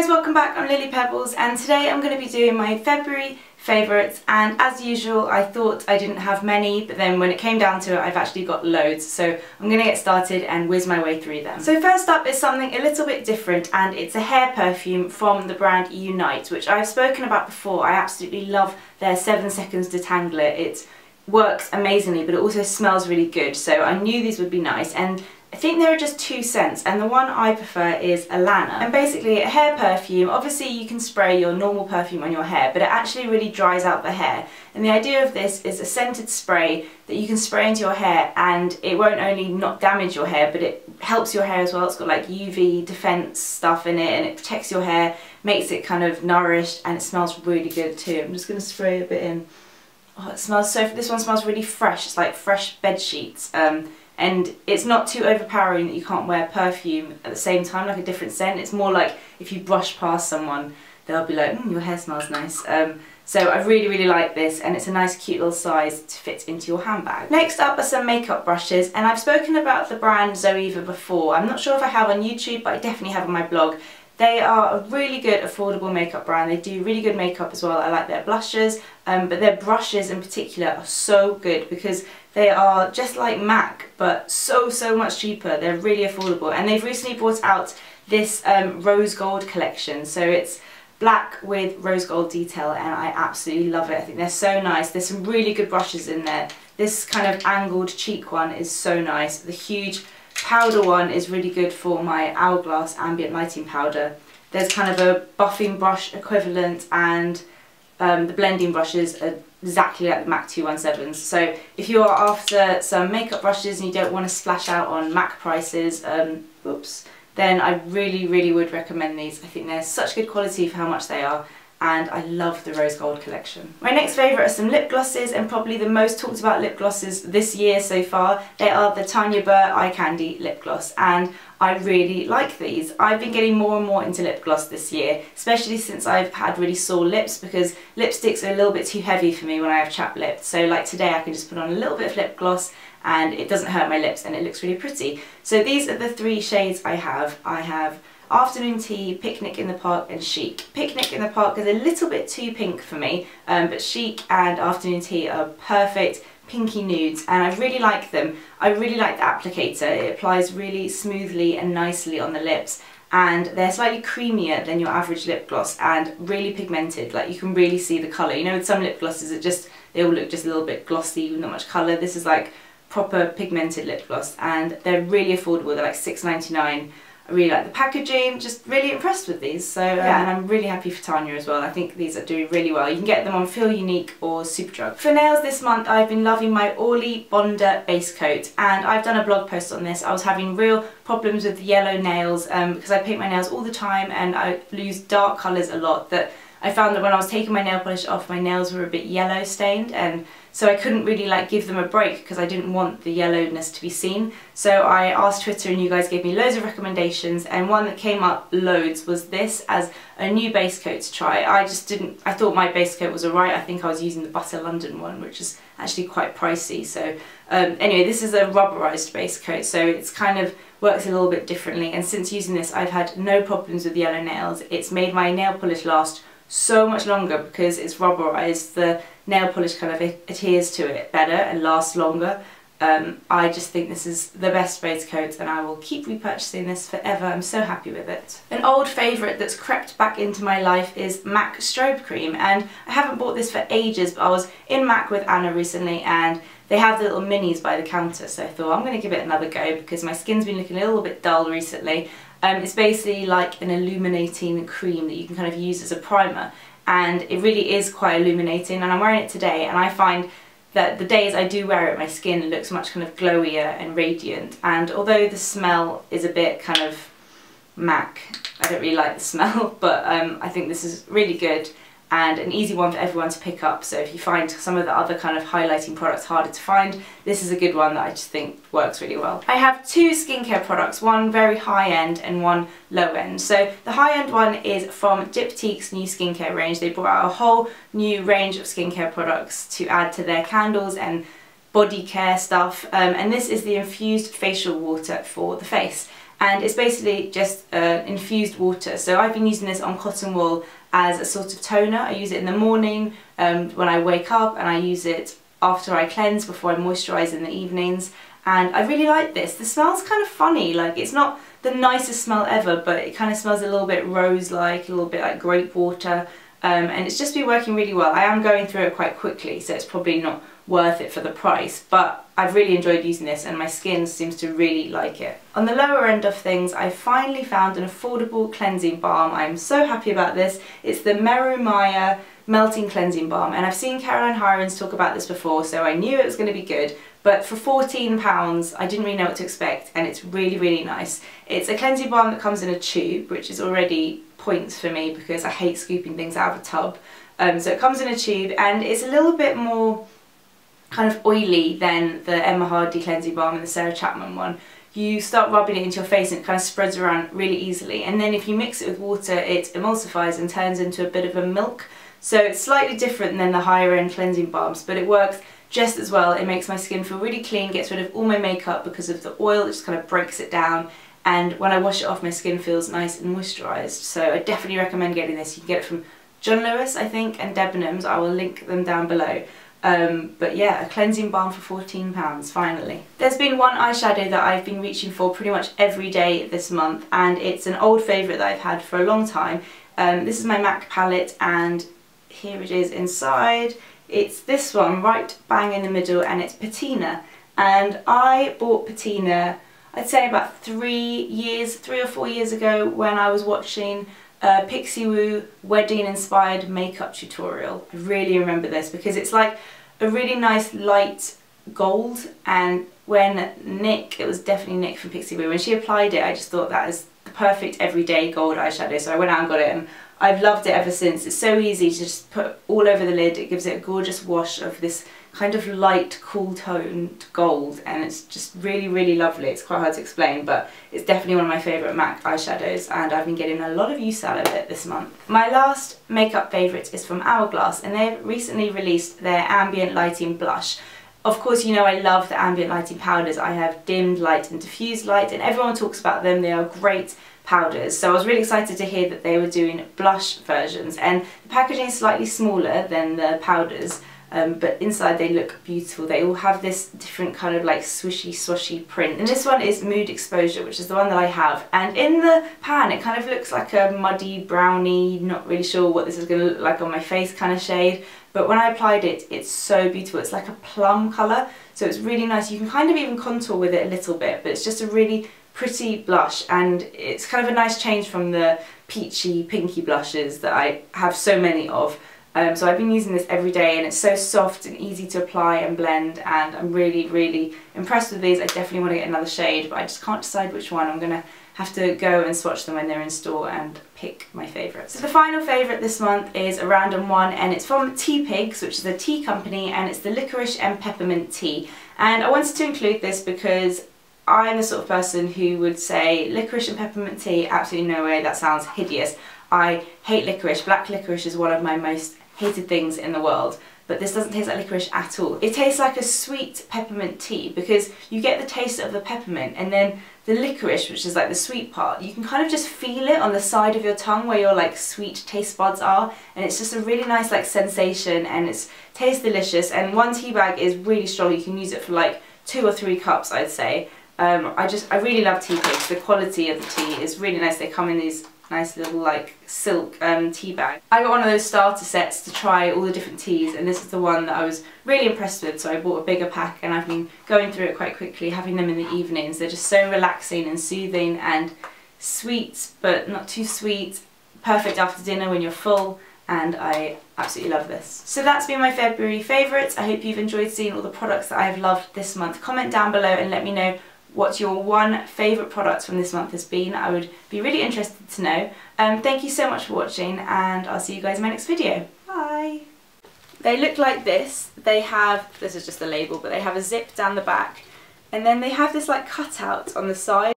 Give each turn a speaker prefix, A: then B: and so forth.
A: guys, welcome back. I'm Lily Pebbles and today I'm going to be doing my February favourites, and as usual I thought I didn't have many, but then when it came down to it I've actually got loads, so I'm going to get started and whiz my way through them. So first up is something a little bit different, and it's a hair perfume from the brand Unite, which I've spoken about before. I absolutely love their 7 seconds detangler. It works amazingly but it also smells really good, so I knew these would be nice, and I think there are just 2 scents, and the one I prefer is Alana. And basically a hair perfume, obviously you can spray your normal perfume on your hair, but it actually really dries out the hair. And the idea of this is a scented spray that you can spray into your hair, and it won't only not damage your hair, but it helps your hair as well. It's got like UV defense stuff in it, and it protects your hair, makes it kind of nourished, and it smells really good too. I'm just going to spray a bit in. Oh, it smells so, this one smells really fresh. It's like fresh bed sheets. And it's not too overpowering that you can't wear perfume at the same time, like a different scent. It's more like if you brush past someone, they'll be like, your hair smells nice. So I really like this, and it's a nice cute little size to fit into your handbag. Next up are some makeup brushes, and I've spoken about the brand Zoeva before. I'm not sure if I have on YouTube, but I definitely have on my blog. They are a really good affordable makeup brand. They do really good makeup as well. I like their blushes, but their brushes in particular are so good because they are just like MAC, but so much cheaper. They're really affordable, and they've recently brought out this rose gold collection. So it's black with rose gold detail, and I absolutely love it. I think they're so nice. There's some really good brushes in there. This kind of angled cheek one is so nice. The huge powder one is really good for my Hourglass ambient lighting powder. There's kind of a buffing brush equivalent, and the blending brushes are exactly like the MAC 217s. So if you are after some makeup brushes and you don't want to splash out on MAC prices, then I really would recommend these. I think they're such good quality for how much they are, and I love the rose gold collection. My next favourite are some lip glosses, and probably the most talked about lip glosses this year so far. They are the Tanya Burr Eye Candy lip gloss, and I really like these. I've been getting more and more into lip gloss this year, especially since I've had really sore lips, because lipsticks are a little bit too heavy for me when I have chapped lips. So like today I can just put on a little bit of lip gloss and it doesn't hurt my lips and it looks really pretty. So these are the 3 shades I have. I have Afternoon Tea, Picnic in the Park, and Chic. Picnic in the Park is a little bit too pink for me, but Chic and Afternoon Tea are perfect pinky nudes, and I really like them. I really like the applicator. It applies really smoothly and nicely on the lips, and they're slightly creamier than your average lip gloss and really pigmented. Like, you can really see the colour. You know, with some lip glosses they all look just a little bit glossy with not much colour. This is like proper pigmented lip gloss, and they're really affordable. They're like $6.99. I really like the packaging, just really impressed with these. So yeah, and I'm really happy for Tanya as well. I think these are doing really well. You can get them on Feel Unique or Superdrug. For nails this month, I've been loving my Orly Bonder base coat, and I've done a blog post on this. I was having real problems with yellow nails because I paint my nails all the time and I lose dark colours a lot. That I found that when I was taking my nail polish off, my nails were a bit yellow stained, and so I couldn't really like give them a break because I didn't want the yellowness to be seen. So I asked Twitter, and you guys gave me loads of recommendations, and one that came up loads was this as a new base coat to try. I thought my base coat was alright. I think I was using the Butter London one, which is actually quite pricey. So anyway, this is a rubberized base coat, so it's kind of works a little bit differently, and since using this I've had no problems with yellow nails. It's made my nail polish last so much longer because it's rubberized. The nail polish kind of adheres to it better and lasts longer. I just think this is the best base coat, and I will keep repurchasing this forever. I'm so happy with it. An old favourite that's crept back into my life is MAC Strobe Cream, and I haven't bought this for ages, but I was in MAC with Anna recently and they have the little minis by the counter, so I thought I'm going to give it another go because my skin's been looking a little bit dull recently. It's basically like an illuminating cream that you can kind of use as a primer, and it really is quite illuminating, and I'm wearing it today, and I find that the days I do wear it, my skin looks much kind of glowier and radiant. And although the smell is a bit kind of MAC, I don't really like the smell, but I think this is really good and an easy one for everyone to pick up. So if you find some of the other kind of highlighting products harder to find, this is a good one that I just think works really well. I have 2 skincare products, one very high end and one low end. So the high end one is from Diptyque's new skincare range. They brought out a whole new range of skincare products to add to their candles and body care stuff, and this is the Infused facial water for the face. and it's basically just infused water. So I've been using this on cotton wool as a sort of toner. I use it in the morning when I wake up, and I use it after I cleanse, before I moisturise in the evenings, and I really like this. The smell's kind of funny, like it's not the nicest smell ever, but it kind of smells a little bit rose-like, a little bit like grape water, and it's just been working really well. I am going through it quite quickly, so it's probably not worth it for the price, but I've really enjoyed using this and my skin seems to really like it. On the lower end of things, I finally found an affordable cleansing balm. I'm so happy about this. It's the Merumaya Melting Cleansing Balm, and I've seen Caroline Hirons talk about this before, so I knew it was going to be good. But for £14, I didn't really know what to expect, and it's really, really nice. It's a cleansing balm that comes in a tube, which is already points for me because I hate scooping things out of a tub. So it comes in a tube, and it's a little bit more kind of oily than the Emma Hardy cleansing balm and the Sarah Chapman one. You start rubbing it into your face and it kind of spreads around really easily, and then if you mix it with water, it emulsifies and turns into a bit of a milk. So it's slightly different than the higher end cleansing balms, but it works just as well. It makes my skin feel really clean, gets rid of all my makeup because of the oil, it just kind of breaks it down, and when I wash it off my skin feels nice and moisturised. So I definitely recommend getting this. You can get it from John Lewis, I think, and Debenhams. I will link them down below. But yeah, a cleansing balm for £14, finally. There's been one eyeshadow that I've been reaching for pretty much every day this month, and it's an old favourite that I've had for a long time. This is my MAC palette, and here it is inside. It's this one right bang in the middle, and it's Patina. And I bought Patina, I'd say about 3 or 4 years ago, when I was watching Pixie Woo wedding inspired makeup tutorial. I really remember this because it's like a really nice light gold, and when Nick, it was definitely Nick from Pixie Woo, when she applied it, I just thought that is the perfect everyday gold eyeshadow, so I went out and got it, and I've loved it ever since. It's so easy to just put all over the lid. It gives it a gorgeous wash of this kind of light, cool toned gold, and it's just really, really lovely. It's quite hard to explain, but it's definitely one of my favourite MAC eyeshadows, and I've been getting a lot of use out of it this month. My last makeup favourite is from Hourglass, and they've recently released their ambient lighting blush. Of course, you know I love the ambient lighting powders. I have dimmed light and diffused light, and everyone talks about them. They are great powders, so I was really excited to hear that they were doing blush versions, and the packaging is slightly smaller than the powders, but inside they look beautiful. They all have this different kind of like swishy swashy print, and this one is Mood Exposure, which is the one that I have, and in the pan it kind of looks like a muddy brownie, not really sure what this is going to look like on my face kind of shade, but when I applied it, it's so beautiful. It's like a plum colour, so it's really nice. You can kind of even contour with it a little bit, but it's just a really pretty blush, and it's kind of a nice change from the peachy pinky blushes that I have so many of. So I've been using this every day, and it's so soft and easy to apply and blend, and I'm really, really impressed with these. I definitely want to get another shade, but I just can't decide which one. I'm going to have to go and swatch them when they're in store and pick my favourites. So the final favourite this month is a random one, and it's from Tea Pigs, which is a tea company, and it's the Licorice and Peppermint Tea. And I wanted to include this because I'm the sort of person who would say licorice and peppermint tea, absolutely no way, that sounds hideous. I hate licorice. Black licorice is one of my most hated things in the world, but this doesn't taste like licorice at all. It tastes like a sweet peppermint tea because you get the taste of the peppermint, and then the licorice, which is like the sweet part, you can kind of just feel it on the side of your tongue where your like sweet taste buds are, and it's just a really nice like sensation, and it tastes delicious, and one tea bag is really strong. You can use it for like 2 or 3 cups, I'd say. I really love Tea Pigs. The quality of the tea is really nice. They come in these nice little like silk tea bags. I got one of those starter sets to try all the different teas, and this is the one that I was really impressed with, so I bought a bigger pack, and I've been going through it quite quickly, having them in the evenings. They're just so relaxing and soothing and sweet, but not too sweet. Perfect after dinner when you're full, and I absolutely love this. So that's been my February favourites. I hope you've enjoyed seeing all the products that I've loved this month. Comment down below and let me know what your one favourite product from this month has been. I would be really interested to know. Thank you so much for watching, and I'll see you guys in my next video. Bye! They look like this. They have, this is just the label, but they have a zip down the back, and then they have this like cutout on the side.